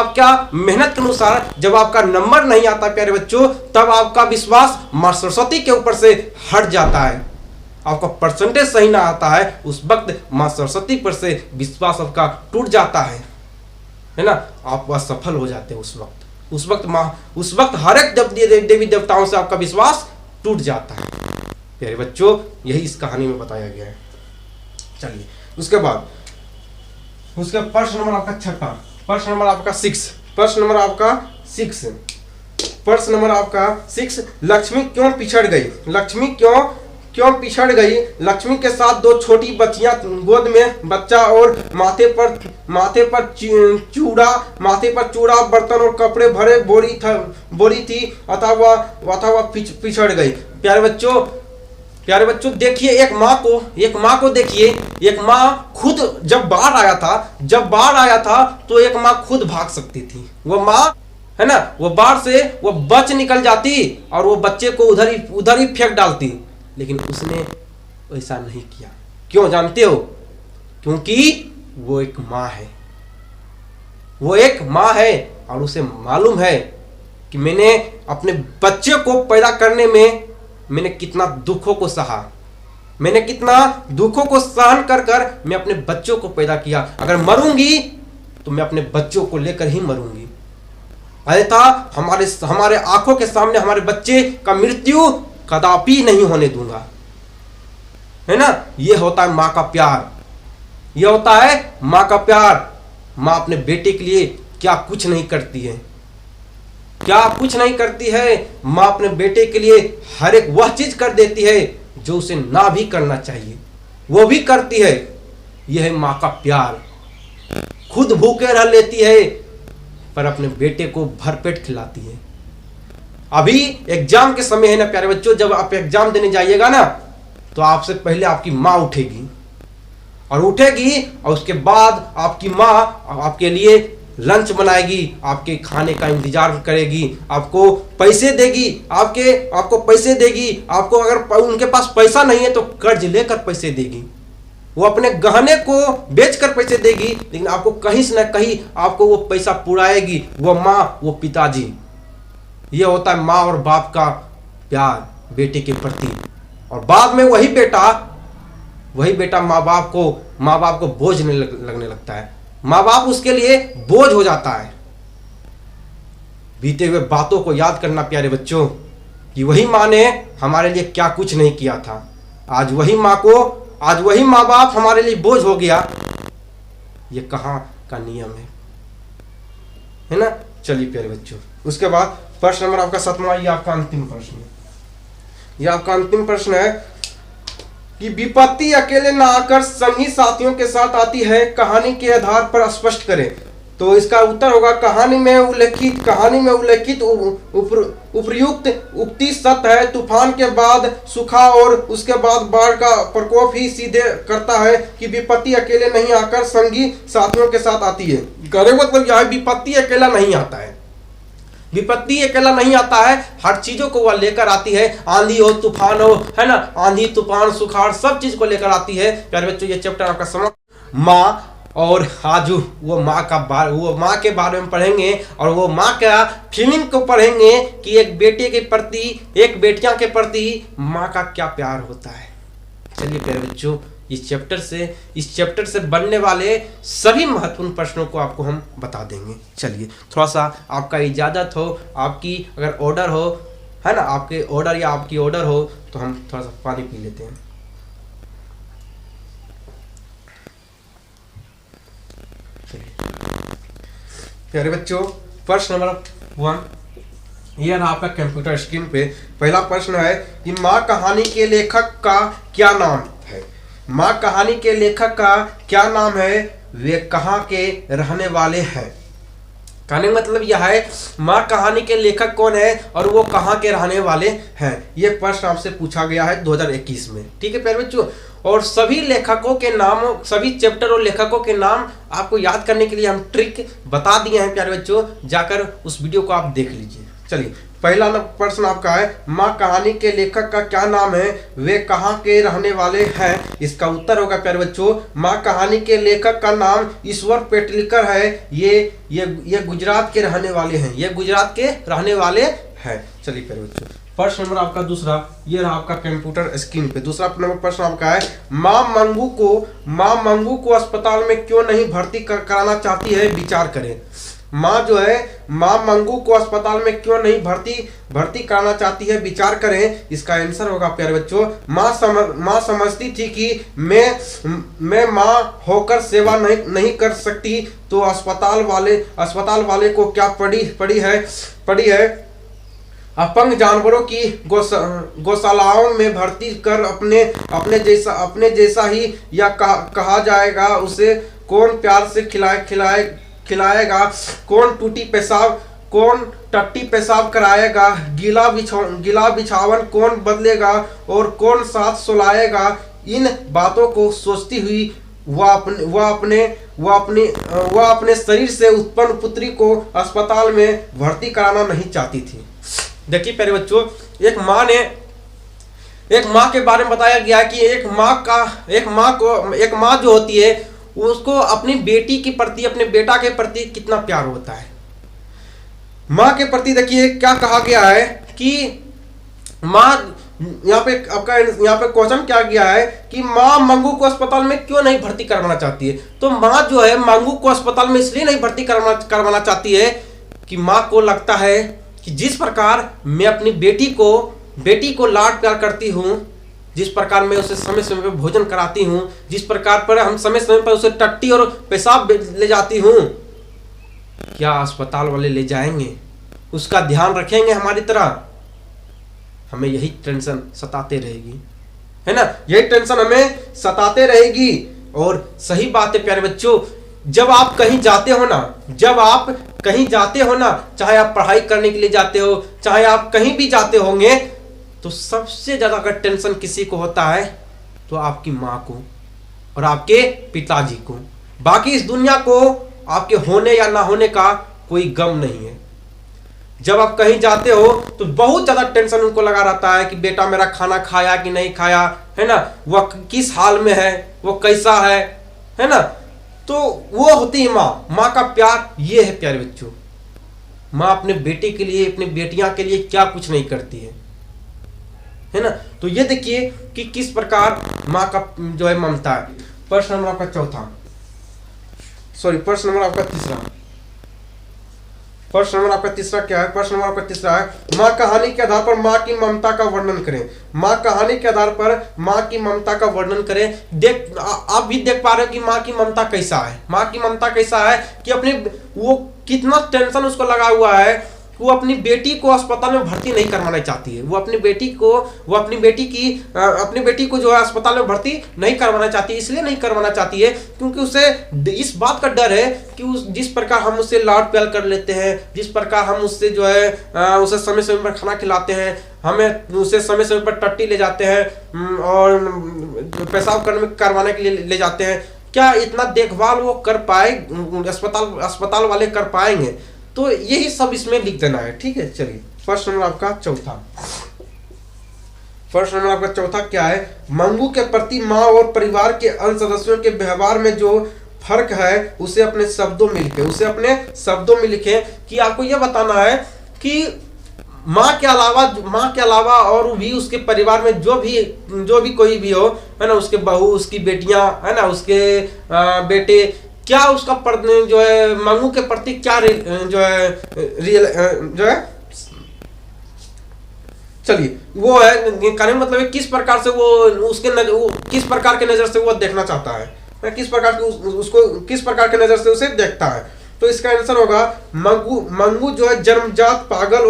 आपका नंबर नहीं आता प्यारे बच्चों, तब आपका विश्वास मां सरस्वती के ऊपर से हट जाता है। आपका परसेंटेज सही ना आता है, उस वक्त मां सरस्वती पर से विश्वास आपका टूट जाता है। है ना, आप असफल हो जाते हैं उस वक्त हर एक देवी देवताओं से आपका विश्वास टूट जाता है। प्यारे बच्चों, यही इस कहानी में बताया गया है। चलिए उसके बाद प्रश्न नंबर आपका छठा, प्रश्न नंबर आपका 6, प्रश्न नंबर आपका 6, लक्ष्मी क्यों पिछड़ गई? लक्ष्मी क्यों पिछड़ गई? लक्ष्मी के साथ 2 छोटी बच्चियां, गोद में बच्चा और माथे पर चूड़ा, बर्तन और कपड़े भरे बोरी थी, अतः वह पिछड़ गई। प्यारे बच्चों देखिए, एक माँ को देखिए, एक माँ खुद जब बाढ़ आया था तो एक माँ खुद भाग सकती थी। वो माँ है ना, वो बाढ़ से वो बच निकल जाती और वो बच्चे को उधर ही फेंक डालती, लेकिन उसने ऐसा नहीं किया। क्यों जानते हो? क्योंकि वो एक माँ है और उसे मालूम है कि मैंने अपने बच्चे को पैदा करने में मैंने कितना दुखों को सहा, मैंने कितना दुखों को सहन कर मैं अपने बच्चों को पैदा किया। अगर मरूंगी तो मैं अपने बच्चों को लेकर ही मरूंगी, अन्यथा हमारे आंखों के सामने हमारे बच्चे का मृत्यु कदापि नहीं होने दूंगा। है ना, ये होता है माँ का प्यार, ये होता है माँ का प्यार। माँ अपने बेटे के लिए क्या कुछ नहीं करती है, माँ अपने बेटे के लिए हर एक वह चीज कर देती है जो उसे ना भी करना चाहिए, वो भी करती है। यह है माँ का प्यार। खुद भूखे रह लेती है पर अपने बेटे को भरपेट खिलाती है। अभी एग्जाम के समय है ना प्यारे बच्चों, जब आप एग्जाम देने जाइएगा ना तो आपसे पहले आपकी माँ उठेगी और उसके बाद आपकी माँ आपके लिए लंच बनाएगी, आपके खाने का इंतजार करेगी, आपको पैसे देगी, आपको अगर उनके पास पैसा नहीं है तो कर्ज लेकर पैसे देगी, वो अपने गहने को बेचकर पैसे देगी, लेकिन आपको कहीं से न कहीं आपको वो पैसा पुराएगी, वो माँ, वो पिताजी। ये होता है माँ और बाप का प्यार बेटे के प्रति। और बाद में वही बेटा माँ बाप को बोझ लगने लगता है, माँ बाप उसके लिए बोझ हो जाता है। बीते हुए बातों को याद करना प्यारे बच्चों, कि वही माँ ने हमारे लिए क्या कुछ नहीं किया था, आज वही माँ बाप हमारे लिए बोझ हो गया। ये कहाँ का नियम है ना। चलिए प्यारे बच्चों, उसके बाद प्रश्न नंबर आपका 7वां, ये आपका अंतिम प्रश्न है कि विपत्ति अकेले ना आकर संगी साथियों के साथ आती है, कहानी के आधार पर स्पष्ट करें। तो इसका उत्तर होगा, कहानी में उल्लेखित उपर्युक्त उक्ति सत्य है। तूफान के बाद सूखा और उसके बाद बाढ़ का प्रकोप ही सीधे करता है कि विपत्ति अकेले नहीं आकर संगी साथियों के साथ आती है। कहने का मतलब यह है, विपत्ति अकेला नहीं आता है, हर चीजों को वह लेकर आती है। आंधी हो, तूफान हो, है ना, आंधी तूफान सुखाड़ सब चीज को लेकर आती है। प्यारे बच्चों, ये चैप्टर आपका समाप्त। माँ, और आज वो माँ के बारे में पढ़ेंगे और वो माँ का फीलिंग को पढ़ेंगे कि एक बेटे के प्रति, एक बेटियां के प्रति माँ का क्या प्यार होता है। चलिए प्यारे बच्चों, इस चैप्टर से बनने वाले सभी महत्वपूर्ण प्रश्नों को आपको हम बता देंगे। चलिए, थोड़ा सा आपका इजाज़त हो, आपकी अगर ऑर्डर हो, है ना, आपकी ऑर्डर हो तो हम थोड़ा सा पानी पी लेते हैं। प्यारे बच्चों, प्रश्न नंबर 1 ये रहा आपका कंप्यूटर स्क्रीन पे। पहला प्रश्न है कि माँ कहानी के लेखक का क्या नाम है? माँ कहानी के लेखक का क्या नाम है? वे कहाँ के रहने वाले हैं? कहने का मतलब यह है, माँ कहानी के लेखक कौन है और वो कहाँ के रहने वाले हैं। ये प्रश्न आपसे पूछा गया है 2021 में। ठीक है प्यारे बच्चों, और सभी लेखकों के नाम, सभी चैप्टर और लेखकों के नाम आपको याद करने के लिए हम ट्रिक बता दिए हैं प्यारे बच्चों, जाकर उस वीडियो को आप देख लीजिए। चलिए, पहला प्रश्न आपका है, माँ कहानी के लेखक का क्या नाम है? वे कहाँ के रहने वाले हैं? इसका उत्तर होगा प्यारे बच्चों, माँ कहानी के लेखक का नाम ईश्वर पेटलीकर है। ये गुजरात के रहने वाले हैं, चलिए प्यारे बच्चों, प्रश्न नंबर आपका दूसरा, ये रहा आपका कंप्यूटर स्क्रीन पे। दूसरा नंबर प्रश्न आपका है, माँ मंगू को अस्पताल में क्यों नहीं भर्ती कराना चाहती है, विचार करें। माँ मंगू को अस्पताल में क्यों नहीं भर्ती कराना चाहती है, विचार करें। इसका आंसर होगा प्यारे बच्चों, माँ समझती थी कि मैं माँ होकर सेवा नहीं कर सकती, तो अस्पताल वाले को क्या पड़ी है अपंग जानवरों की गौशालाओं में भर्ती कर अपने जैसा ही या कहा जाएगा। उसे कौन प्यार से खिलाएगा, कौन टट्टी पेशाब कराएगा, गीला बिछावन कौन बदलेगा और कौन साथ सुलाएगा। इन बातों को सोचती हुई वह अपने शरीर से उत्पन्न पुत्री को अस्पताल में भर्ती कराना नहीं चाहती थी। देखिए प्यारे बच्चों, एक माँ के बारे में बताया गया है कि एक माँ जो होती है उसको अपनी बेटी के प्रति, अपने बेटा के प्रति कितना प्यार होता है। माँ के प्रति देखिए क्या कहा गया है कि माँ, यहाँ पे क्वेश्चन क्या गया है कि माँ मंगू को अस्पताल में क्यों नहीं भर्ती करवाना चाहती है। तो माँ जो है मंगू को अस्पताल में इसलिए नहीं भर्ती करवाना चाहती है कि माँ को लगता है कि जिस प्रकार मैं अपनी बेटी को लाड प्यार करती हूँ, जिस प्रकार मैं उसे समय समय पर भोजन कराती हूँ, जिस प्रकार पर हम समय समय पर उसे टट्टी और पेशाब ले जाती हूँ, क्या अस्पताल वाले ले जाएंगे, उसका ध्यान रखेंगे हमारी तरह। हमें यही टेंशन सताते रहेगी, है ना, यही टेंशन हमें सताते रहेगी। और सही बात है प्यारे बच्चों, जब आप कहीं जाते हो ना, चाहे आप पढ़ाई करने के लिए जाते हो, चाहे आप कहीं भी जाते होंगे, तो सबसे ज्यादा अगर टेंशन किसी को होता है तो आपकी माँ को और आपके पिताजी को। बाकी इस दुनिया को आपके होने या ना होने का कोई गम नहीं है। जब आप कहीं जाते हो तो बहुत ज्यादा टेंशन उनको लगा रहता है कि बेटा मेरा खाना खाया कि नहीं खाया, है ना, वह किस हाल में है, वो कैसा है ना। तो वो होती है माँ का प्यार ये है प्यारे बच्चों। माँ अपने बेटे के लिए, अपनी बेटियां के लिए क्या कुछ नहीं करती है ना। तो ये देखिए कि किस प्रकार माँ का जो है ममता है। प्रश्न नंबर आपका प्रश्न नंबर आपका तीसरा क्या है। प्रश्न नंबर आपका तीसरा है, माँ कहानी के आधार पर माँ की ममता का वर्णन करें। माँ कहानी के आधार पर माँ की ममता का वर्णन करें। आप भी देख पा रहे हो कि माँ की ममता कैसा है। माँ की ममता कैसा है कि वो कितना टेंशन उसको लगा हुआ है, वो अपनी बेटी को अस्पताल में भर्ती नहीं करवाना चाहती है। वो अपनी बेटी को जो है अस्पताल में भर्ती नहीं करवाना चाहती। इसलिए नहीं करवाना चाहती है क्योंकि उसे इस बात का डर है कि जिस प्रकार हम उससे लाड प्यार कर लेते हैं, जिस प्रकार हम उससे जो है उसे समय समय पर खाना खिलाते हैं, हमें उसे समय समय पर टट्टी ले जाते हैं और पेशाब करवाने के लिए ले जाते हैं, क्या इतना देखभाल वो कर पाए, अस्पताल वाले कर पाएंगे। तो यही सब इसमें लिख देना है, ठीक है। चलिए प्रश्न नंबर आपका चौथा क्या है, मंगू के प्रति माँ और परिवार के अन्य सदस्यों के व्यवहार में जो फर्क है उसे अपने शब्दों में लिखें। कि आपको यह बताना है कि माँ के अलावा और भी उसके परिवार में जो भी कोई भी हो, है ना, उसके बहू, उसकी बेटियां, है ना, उसके बेटे, क्या उसका जो है मंगू के प्रति क्या जो है चलिए वो है कहने मतलब है किस प्रकार से वो किस प्रकार के नजर से वो देखना चाहता है, किस प्रकार के नजर से उसे देखता है। तो इसका आंसर होगा मंगू जो है जन्मजात पागल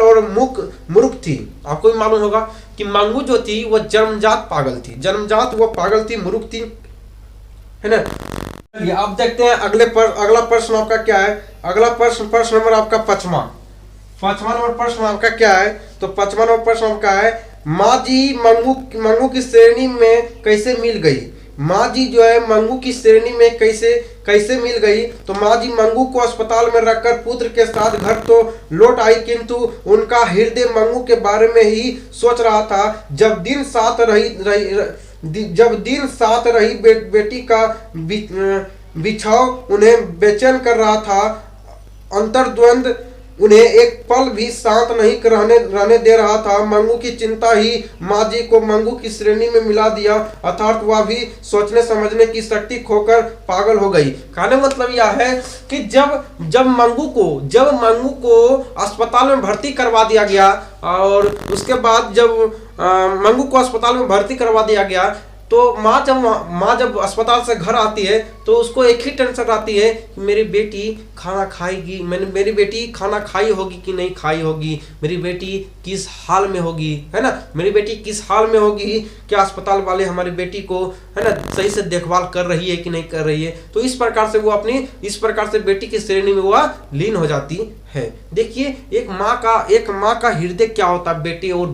और मूर्ख थी। आपको भी मालूम होगा कि मंगू जो थी वो जन्मजात वो पागल थी, मूर्ख थी, है ना। अब देखते हैं अगला प्रश्न आपका क्या है। अगला प्रश्न नंबर आपका पांचवा नंबर प्रश्न आपका क्या है। तो पांचवा नंबर प्रश्न आपका है, माँ जी मंगू की श्रेणी में कैसे मिल गई। माँ जी जो है मंगू की श्रेणी में कैसे मिल गई। तो माँ जी मंगू को अस्पताल में रखकर पुत्र के साथ घर तो लौट आई, किंतु उनका हृदय मंगू के बारे में ही सोच रहा था। जब दिन साथ रही बेटी का बिछाव उन्हें बेचैन कर रहा था। उन्हें एक पल भी शांत नहीं रहने दे रहा था। मंगू की चिंता ही माँ जी को मंगू की श्रेणी में मिला दिया, अर्थात वह भी सोचने समझने की शक्ति खोकर पागल हो गई। कहने मतलब यह है कि जब मंगू को अस्पताल में भर्ती करवा दिया गया, और उसके बाद जब मंगू को अस्पताल में भर्ती करवा दिया गया, तो माँ जब अस्पताल से घर आती है तो उसको एक ही टेंशन आती है कि मेरी बेटी खाना खाएगी, मेरी बेटी खाना खाई होगी कि नहीं खाई होगी, मेरी बेटी किस हाल में होगी, है ना, मेरी बेटी किस हाल में होगी, क्या अस्पताल वाले हमारी बेटी को, है ना, सही से देखभाल कर रही है कि नहीं कर रही है। तो इस प्रकार से बेटी की श्रेणी में वह लीन हो जाती है। देखिए एक माँ का हृदय क्या होता है बेटे और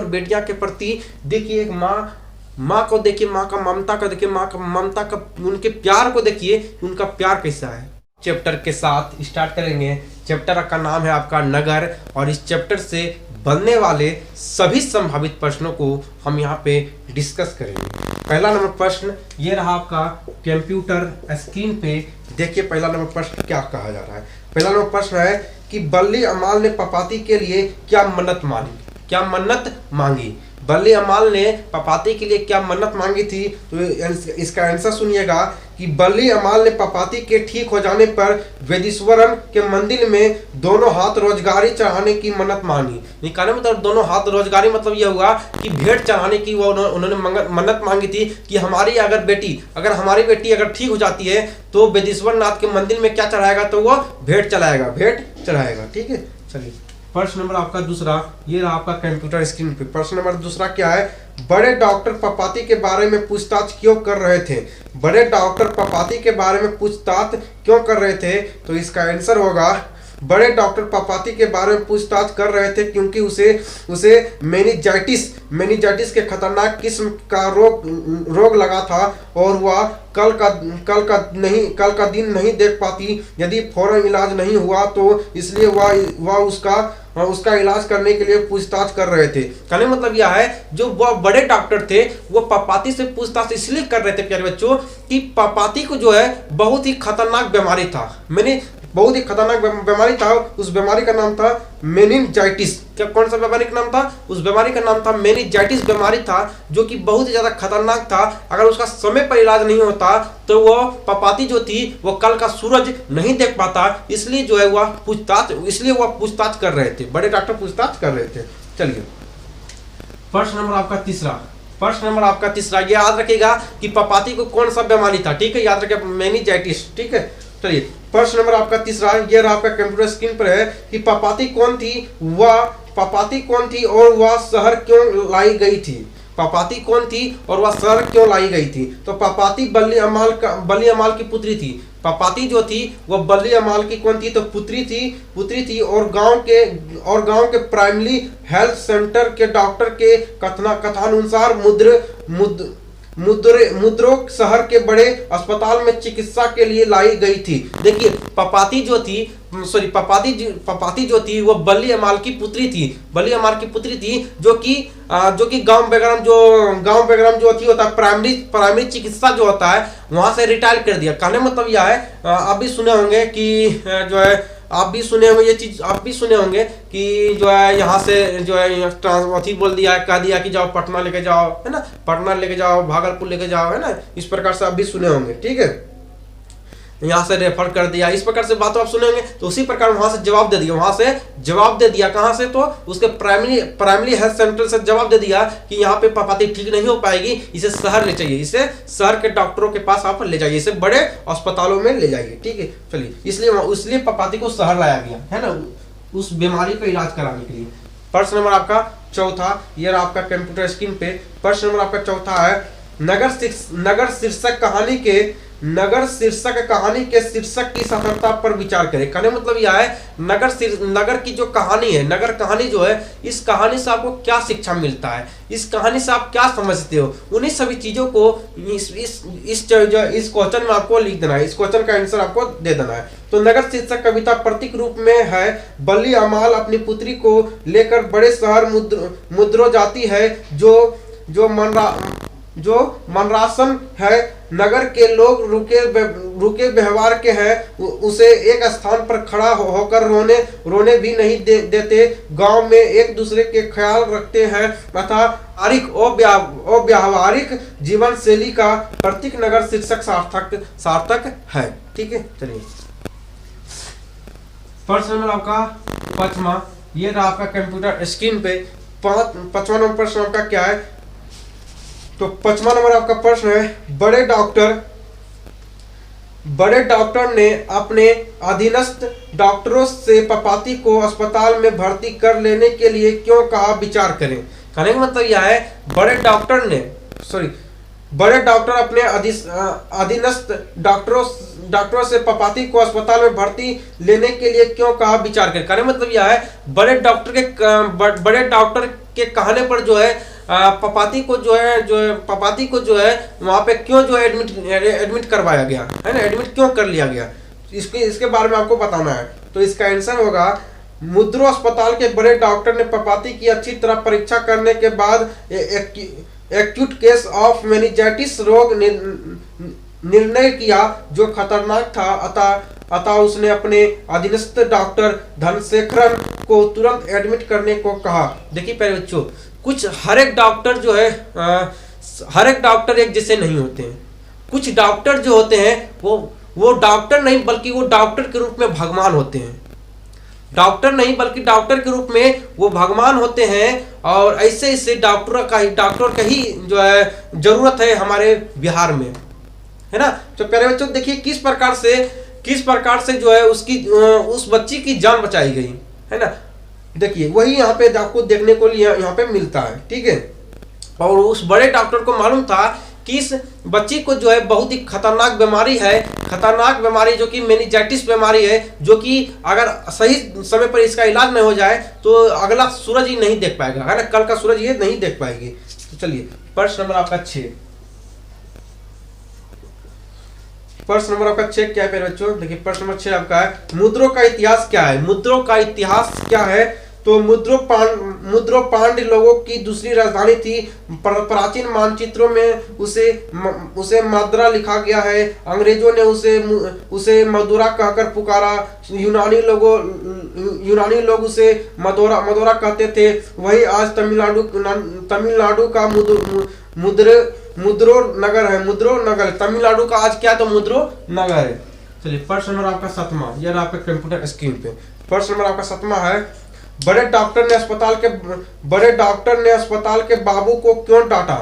बेटियां के प्रति। देखिए एक माँ को देखिए, माँ का ममता का उनके प्यार को देखिए, उनका प्यार कैसा है। चैप्टर के साथ स्टार्ट करेंगे। चैप्टर का नाम है आपका नगर, और इस चैप्टर से बनने वाले सभी संभावित प्रश्नों को हम यहाँ पे डिस्कस करेंगे। पहला नंबर प्रश्न ये रहा आपका कंप्यूटर स्क्रीन पे। देखिए पहला नंबर प्रश्न क्या कहा जा रहा है। पहला नंबर प्रश्न है कि बल्ली अमाल ने पपाती के लिए क्या मन्नत मांगी। बल्ली अमाल ने पपाती के लिए क्या मन्नत मांगी थी, तो इसका आंसर सुनिएगा कि बल्ली अमाल ने पपाती के ठीक हो जाने पर वेदीश्वरन के मंदिर में दोनों हाथ रोजगारी चढ़ाने की मन्नत मांगी। निकालने मतलब दोनों हाथ रोजगारी मतलब यह हुआ कि भेंट चढ़ाने की वो उन्होंने मन्नत मांगी थी कि हमारी बेटी अगर ठीक हो जाती है तो वेदीश्वर नाथ के मंदिर में क्या चढ़ाएगा, तो वो भेंट चढ़ाएगा। ठीक है, चलिए प्रश्न नंबर आपका दूसरा ये रहा आपका कंप्यूटर स्क्रीन पे। प्रश्न नंबर दूसरा क्या है, बड़े डॉक्टर पपाती के बारे में पूछताछ क्यों कर रहे थे। बड़े डॉक्टर पपाती के बारे में पूछताछ क्यों कर रहे थे, तो इसका आंसर होगा बड़े डॉक्टर पपाती के बारे में पूछताछ कर रहे थे क्योंकि उसे मेनिंजाइटिस के खतरनाक किस्म का रोग लगा था, और वह कल का दिन नहीं देख पाती यदि फौरन इलाज नहीं हुआ, तो इसलिए वह उसका इलाज करने के लिए पूछताछ कर रहे थे। कहने मतलब यह है जो वह बड़े डॉक्टर थे वो पपाती से पूछताछ इसलिए कर रहे थे प्यारे बच्चों कि पपाती को जो है बहुत ही खतरनाक बीमारी था, बहुत ही खतरनाक बीमारी था। उस बीमारी का नाम था मेनिंजाइटिस। क्या कौन सा बीमारी का नाम था? उस बीमारी का नाम था मेनिंजाइटिस बीमारी था, जो कि बहुत ही ज्यादा खतरनाक था। अगर उसका समय पर इलाज नहीं होता तो वो पपाती जो थी वो कल का सूरज नहीं देख पाता, इसलिए जो है वह पूछताछ कर रहे थे, बड़े डॉक्टर पूछताछ कर रहे थे। चलिए प्रश्न नंबर आपका तीसरा ये याद रखिएगा कि पपाती को कौन सा बीमारी था। ठीक है, याद रखिए मेनिंजाइटिस। ठीक है, चलिए प्रश्न नंबर आपका तीसरा ये रहा आपका कंप्यूटर स्क्रीन पर है कि पपाती कौन थी और वह शहर क्यों लाई गई थी। पपाती कौन थी और वह शहर क्यों लाई गई थी, तो पपाती बल्ली अमाल की पुत्री थी। पपाती जो थी वह बल्ली अमाल की कौन थी, तो पुत्री थी और गांव के प्राइमरी हेल्थ सेंटर के डॉक्टर के कथानुसार मुद्रो शहर के बड़े अस्पताल में चिकित्सा के लिए लाई गई थी। देखिए पपाती जो थी वो बल्ली अमाल की पुत्री थी, जो कि गांव बेगरम जो थी होता है प्राइमरी चिकित्सा जो होता है वहां से रिटायर कर दिया। कहने मतलब यह है आप भी सुने होंगे कि जो है आप भी सुने होंगे कि जो है यहाँ से जो है अथी बोल दिया, कह दिया कि जाओ पटना लेके जाओ, है ना, पटना लेके जाओ, भागलपुर लेके जाओ, है ना, इस प्रकार से आप भी सुने होंगे। ठीक है, यहाँ से रेफर कर दिया, इस प्रकार से बात आप सुने होंगे। तो उसी प्रकार वहां से जवाब दे दिया, कहां से, तो उसके प्राइमरी हेल्थ सेंटर से जवाब दे दिया कि यहाँ पे पपाती ठीक नहीं हो पाएगी, इसे शहर ले चाहिए, इसे शहर के डॉक्टरों के पास आप ले जाइए, इसे बड़े अस्पतालों में ले जाइए। ठीक है, चलिए इसलिए पपाती को शहर लाया गया, है ना, उस बीमारी का इलाज कराने के लिए। प्रश्न नंबर आपका चौथा ये रहा आपका कंप्यूटर स्क्रीन पे। प्रश्न नंबर आपका चौथा है नगर शीर्षक कहानी के शीर्षक की सफलता पर विचार करें। कहने मतलब यह है नगर की जो कहानी है, नगर कहानी जो है, इस कहानी से आपको क्या शिक्षा मिलता है, इस कहानी से आप क्या समझते हो, उन्हीं सभी चीजों को इस क्वेश्चन में आपको लिख देना है, इस क्वेश्चन का आंसर आपको दे देना है। तो नगर शीर्षक कविता प्रतीक रूप में है। बल्ली अमाल अपनी पुत्री को लेकर बड़े शहर मुद्रो जाती है, जो मनरासन है, नगर के लोग रुके व्यवहार के हैं, उसे एक स्थान पर खड़ा होकर रोने भी नहीं देते। गांव में एक दूसरे के ख्याल रखते हैं तथा अव्यावहारिक जीवन शैली का प्रतीक नगर शीर्षक सार्थक है। ठीक है, चलिए प्रश्न नंबर आपका 5वां, ये रहा आपका कंप्यूटर स्क्रीन पे। 5वां नंबर प्रश्न आपका क्या है? तो 5वां नंबर आपका प्रश्न है, बड़े डॉक्टर ने अपने अधीनस्थ डॉक्टरों से पपाती को अस्पताल में भर्ती कर लेने के लिए क्यों कहा, विचार करें। कहने का मतलब यह है, बड़े डॉक्टर अपने अधीनस्थ डॉक्टरों से पपाती को अस्पताल में भर्ती लेने के लिए क्यों कहा, विचार करें। कहने का मतलब यह है, बड़े डॉक्टर के कहने पर जो है पपाती को जो है वहां पे क्यों जो है एडमिट करवाया गया है ना, एडमिट क्यों कर लिया गया, इसके बारे में आपको बताना है। तो इसका आंसर होगा, मुद्रो अस्पताल के बड़े डॉक्टर ने पपाती की अच्छी तरह परीक्षा करने के बाद एक्यूट केस ऑफ मेनिंजाइटिस रोग निर्णय किया जो खतरनाक था। अतः उसने अपने अधीनस्थ डॉक्टर धनशेखरन को तुरंत एडमिट करने को कहा। देखिए प्यारे बच्चों, कुछ हर एक डॉक्टर जो है हर एक डॉक्टर एक जैसे नहीं होते हैं। कुछ डॉक्टर जो होते हैं वो डॉक्टर नहीं बल्कि वो डॉक्टर के रूप में भगवान होते हैं। डॉक्टर नहीं बल्कि डॉक्टर के रूप में वो भगवान होते हैं। और ऐसे डॉक्टर का ही जो है जरूरत है हमारे बिहार में, है ना। तो प्यारे बच्चों देखिए किस प्रकार से जो है उस बच्ची की जान बचाई गई, है ना। देखिए वही यहाँ पे आपको देखने को यहाँ पे मिलता है। ठीक है, और उस बड़े डॉक्टर को मालूम था कि इस बच्ची को जो है बहुत ही खतरनाक बीमारी जो कि मेनिंजाइटिस बीमारी है, जो कि अगर सही समय पर इसका इलाज नहीं हो जाए तो अगला सूरज ही नहीं देख पाएगा, है ना, कल का सूरज ये नहीं देख पाएगी। तो चलिए प्रश्न नंबर आपका 6, प्रश्न नंबर आपका 6 क्या है प्यारे बच्चों? देखिए प्रश्न नंबर 6 आपका है, मुद्रों का इतिहास क्या है। मुद्रों का इतिहास क्या है? तो मुद्रो पांड्य लोगों की दूसरी राजधानी थी। प्राचीन मानचित्रों में उसे मदरा लिखा गया है। अंग्रेजों ने उसे मदुरा कहकर पुकारा। यूनानी लोग उसे मदोरा कहते थे। वही आज तमिलनाडु का मुद्रो नगर तमिलनाडु का आज क्या, तो मुद्रो नगर है। चलिए प्रश्न नंबर आपका 7वां, यह आपके कंप्यूटर स्क्रीन पे। प्रश्न नंबर आपका 7वां है, बड़े डॉक्टर ने अस्पताल के बाबू को क्यों डांटा।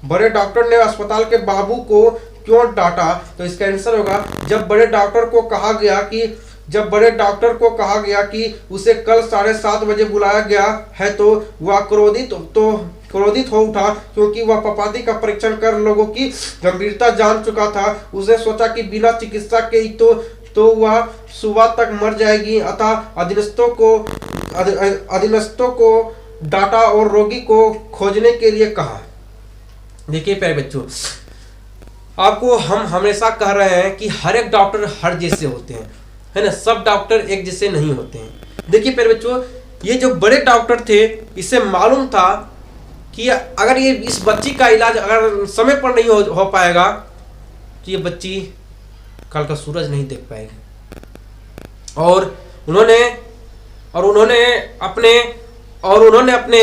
बड़े डॉक्टर ने अस्पताल के बाबू को क्यों डांटा? तो इसका आंसर होगा, जब बड़े डॉक्टर को कहा गया कि उसे कल 7:30 बजे बुलाया गया है तो वह क्रोधित हो उठा, क्योंकि वह पपाती का परीक्षण कर लोगों की गंभीरता जान चुका था। उसने सोचा कि बिना चिकित्सा के ही तो वह सुबह तक मर जाएगी। अतः अधीनस्थों को डांटा और रोगी को खोजने के लिए कहा। देखिए प्यारे बच्चों, आपको हम हमेशा कह रहे हैं कि हर एक डॉक्टर हर जैसे होते हैं, है ना, सब डॉक्टर एक जैसे नहीं होते हैं। देखिए प्यारे बच्चों, ये जो बड़े डॉक्टर थे इसे मालूम था कि अगर ये इस बच्ची का इलाज अगर समय पर नहीं हो पाएगा तो ये बच्ची कल का सूरज नहीं देख पाएगी। और उन्होंने अपने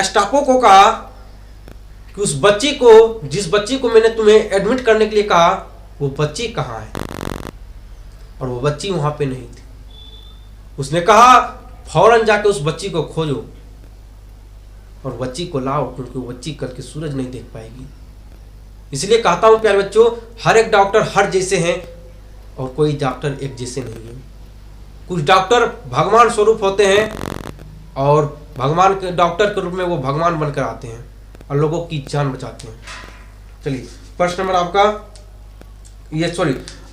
स्टाफों को कहा कि उस बच्ची को, जिस बच्ची को मैंने तुम्हें एडमिट करने के लिए कहा, वो बच्ची कहाँ है। और वो बच्ची वहां पे नहीं थी। उसने कहा फौरन जाके उस बच्ची को खोजो और बच्ची को लाओ, क्योंकि वो बच्ची कल के सूरज नहीं देख पाएगी। इसलिए कहता हूं प्यारे बच्चों, हर एक डॉक्टर हर जैसे हैं और कोई डॉक्टर एक जैसे नहीं है। कुछ डॉक्टर भगवान स्वरूप होते हैं और भगवान के डॉक्टर के रूप में वो भगवान बनकर आते हैं और लोगों की जान बचाते हैं। चलिए प्रश्न नंबर आपका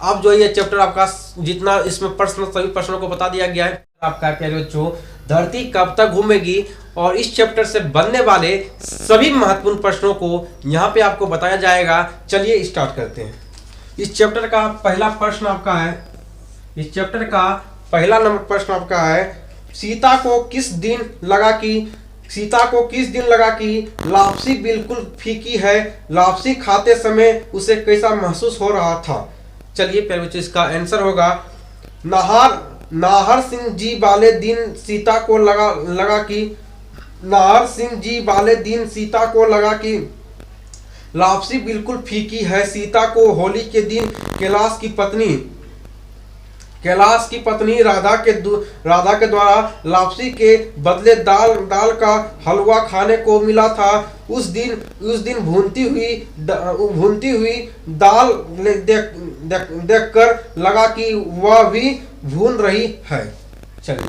आप जो ये चैप्टर आपका जितना इसमें प्रश्न, सभी प्रश्नों को बता दिया गया है। आपका प्यारे बच्चों, धरती कब तक घूमेगी, और इस चैप्टर से बनने वाले सभी महत्वपूर्ण प्रश्नों को यहाँ पे आपको बताया जाएगा। चलिए स्टार्ट करते हैं। इस चैप्टर का पहला प्रश्न आपका है, इस चैप्टर का पहला नंबर प्रश्न आपका है, सीता को किस दिन लगा कि सीता को किस दिन लगा कि लापसी बिल्कुल फीकी है, लापसी खाते समय उसे कैसा महसूस हो रहा था। चलिए प्यारे बच्चों, इसका आंसर होगा नाहर सिंह जी वाले दिन सीता को लगा कि नाहर सिंह जी वाले दिन सीता को लगा कि लापसी बिल्कुल फीकी है। सीता को होली के दिन कैलाश की पत्नी राधा के द्वारा लापसी के बदले दाल का हलवा खाने को मिला था। उस दिन भूनती हुई दाल देखकर लगा कि वह भी भून रही है। चलिए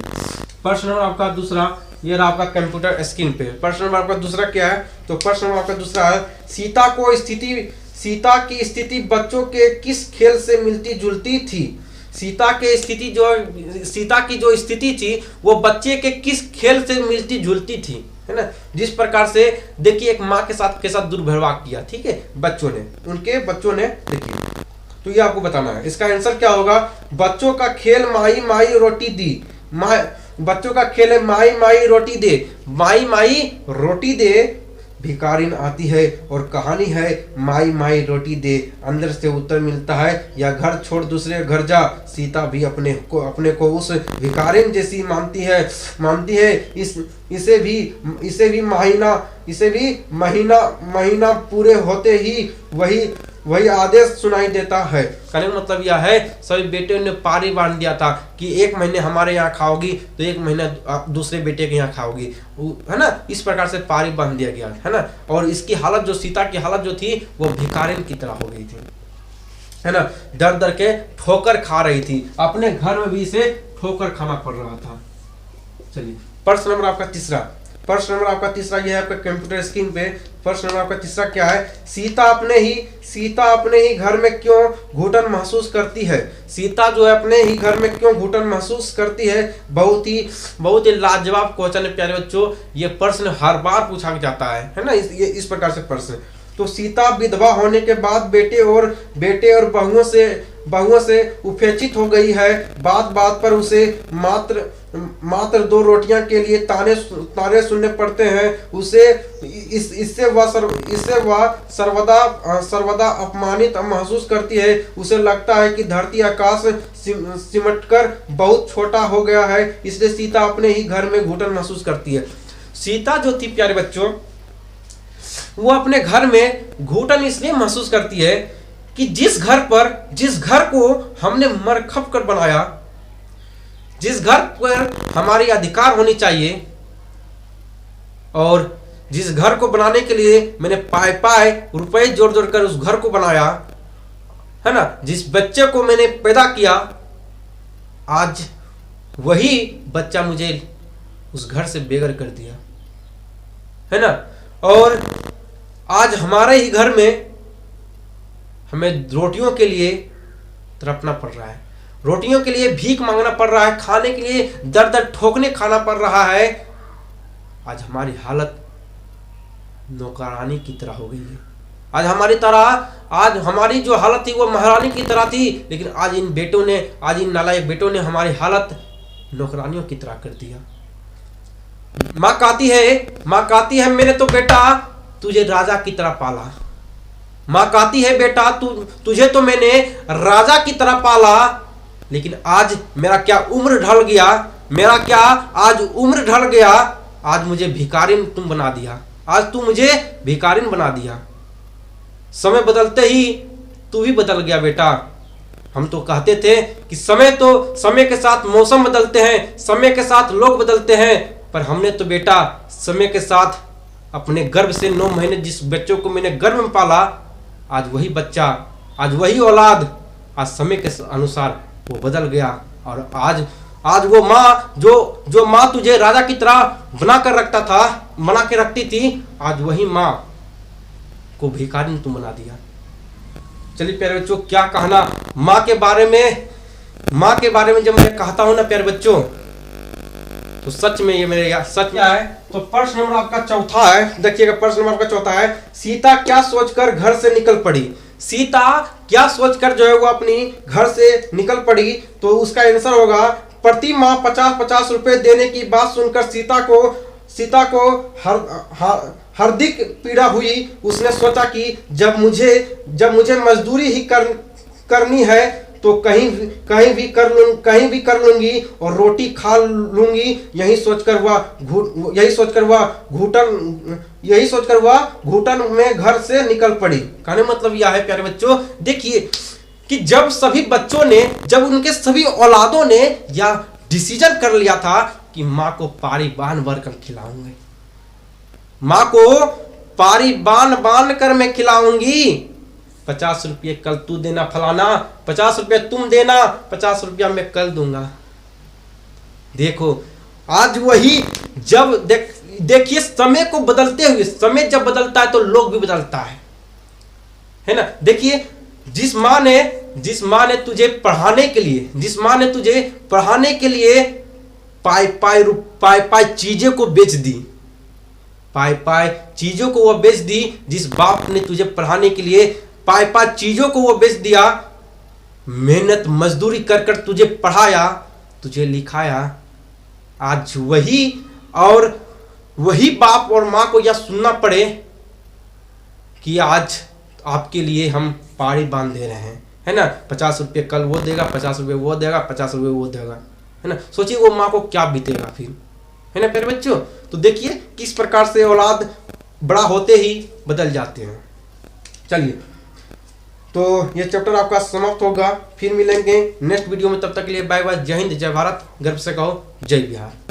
प्रश्न नंबर आपका दूसरा, ये रहा आपका कंप्यूटर स्क्रीन पे। प्रश्न नंबर आपका दूसरा क्या है? तो प्रश्न नंबर आपका दूसरा है, सीता की स्थिति बच्चों के किस खेल से मिलती जुलती थी? सीता की जो स्थिति थी वो बच्चे के किस खेल से मिलती जुलती थी, है ना। जिस प्रकार से देखिए एक माँ के साथ कैसा दुर्व्यवहार किया, ठीक है, उनके बच्चों ने देखिए, तो ये आपको बताना है। इसका आंसर क्या होगा? बच्चों का खेल माई माई रोटी दी, बच्चों का खेल है माई माई रोटी दे, माई माई रोटी दे भिखारिन आती है, और कहानी है माई माई रोटी दे। अंदर से उत्तर मिलता है, या घर छोड़ दूसरे घर जा, सीता भी अपने को उस भिखारिन जैसी मानती है। इसे भी महीना पूरे होते ही वही आदेश सुनाई देता है। कहने का मतलब यह है, सभी बेटे ने पारी बांध दिया था कि 1 महीने हमारे यहाँ खाओगी तो 1 महीना दूसरे बेटे के यहाँ खाओगी, है ना। इस प्रकार से पारी बांध दिया गया, है ना। और इसकी हालत, जो सीता की हालत जो थी वो भिखारिन की तरह हो गई थी, है ना। डर डर के ठोकर खा रही थी, अपने घर में भी इसे ठोकर खाना पड़ रहा था। चलिए प्रश्न नंबर आपका तीसरा, यह है आपका कंप्यूटर स्क्रीन पे। प्रश्न नंबर आपका तीसरा क्या है? सीता अपने ही घर में क्यों घुटन महसूस करती है? सीता जो है अपने ही घर में क्यों घुटन महसूस करती है? बहुत ही लाजवाब क्वेश्चन है प्यारे बच्चों। ये प्रश्न हर बार पूछा जाता है ना, इस प्रकार से प्रश्न। तो सीता विधवा होने के बाद बेटे और बहुओं से उपेक्षित हो गई है। बात पर उसे मात्र 2 रोटियां के लिए ताने सुनने पड़ते हैं। इससे वह सर्वदा अपमानित महसूस करती है। उसे लगता है कि धरती आकाश सिमटकर बहुत छोटा हो गया है, इसलिए सीता अपने ही घर में घुटन महसूस करती है। सीता जो थी प्यारे बच्चों, वो अपने घर में घुटन इसलिए महसूस करती है कि जिस घर को हमने मरखप कर बनाया, जिस घर पर हमारी अधिकार होनी चाहिए, और जिस घर को बनाने के लिए मैंने पाए रुपए जोड़ कर उस घर को बनाया, है ना, जिस बच्चे को मैंने पैदा किया, आज वही बच्चा मुझे उस घर से बेघर कर दिया, है ना। और आज हमारे ही घर में हमें रोटियों के लिए तड़पना पड़ रहा है, रोटियों के लिए भीख मांगना पड़ रहा है, खाने के लिए दर ठोकने खाना पड़ रहा है। आज हमारी हालत नौकरानी की तरह हो गई है। आज हमारी जो हालत थी वो महारानी की तरह थी, लेकिन आज इन नालायक बेटों ने हमारी हालत नौकरानियों की तरह कर दिया। माँ कहती है मैंने तो बेटा तुझे राजा की तरह पाला। माँ कहती है बेटा तुझे तो मैंने राजा की तरह पाला, लेकिन आज मेरा क्या उम्र ढल गया, आज मुझे भिखारिन तुम बना दिया, आज तू मुझे भिखारिन बना दिया। समय बदलते ही तू भी बदल गया बेटा। हम तो कहते थे कि समय के साथ मौसम बदलते हैं, समय के साथ लोग बदलते हैं, पर हमने तो बेटा समय के साथ अपने गर्भ से 9 महीने जिस बच्चों को मैंने गर्भ में पाला, आज वही बच्चा, आज वही औलाद, आज समय के अनुसार वो बदल गया। और आज वो माँ जो माँ तुझे राजा की तरह बना के रखती थी, आज वही माँ को भिखारिन तुम बना दिया। चलिए प्यारे बच्चों, क्या कहना माँ के बारे में जब मैं कहता हूं ना प्यारे बच्चों, तो सच में ये मेरे सच क्या है। तो प्रश्न नंबर आपका चौथा है, देखिएगा प्रश्न नंबर आपका चौथा है, सीता क्या सोचकर घर से निकल पड़ी? सीता क्या सोचकर जो है वो अपनी घर से निकल पड़ी? तो उसका आंसर होगा, प्रति माह 50-50 रुपए देने की बात सुनकर सीता को हार्दिक पीड़ा हुई। उसने सोचा कि जब मुझे मजदूरी ही करनी है तो कहीं भी कर लूंगी और रोटी खा लूंगी। यही सोचकर वह घुटन में घर से निकल पड़ी। कहने मतलब यह है प्यारे बच्चों, देखिए कि जब उनके सभी औलादों ने यह डिसीजन कर लिया था कि माँ को पारी बांध भर कर खिलाऊंगे, माँ को पारी बांध कर मैं खिलाऊंगी। 50 रुपये कल तू देना फलाना, 50 रुपये तुम देना, 50 रुपया मैं कल दूंगा। देखो आज वही, जब देखिए समय को बदलते हुए, समय जब बदलता है तो लोग भी बदलता है ना। देखिए जिस माँ ने तुझे पढ़ाने के लिए पाई चीजें को बेच दी, पाई चीजों को वो बेच दी, जिस बाप ने तुझे पढ़ाने के लिए पाई चीजों को वो बेच दिया, मेहनत मजदूरी कर कर तुझे पढ़ाया, तुझे लिखाया, आज वही बाप और माँ को यह सुनना पड़े कि आज आपके लिए हम पारी बांध दे रहे हैं, है ना। 50 रुपये कल वो देगा, 50 रुपये वो देगा, 50 रुपये वो देगा, है ना। सोचिए वो माँ को क्या बीतेगा फिर, है ना प्यारे बच्चों। तो देखिए किस प्रकार से औलाद बड़ा होते ही बदल जाते हैं। चलिए तो ये चैप्टर आपका समाप्त होगा, फिर मिलेंगे नेक्स्ट वीडियो में। तब तक के लिए बाय बाय, जय हिंद, जय भारत, गर्व से कहो जय बिहार।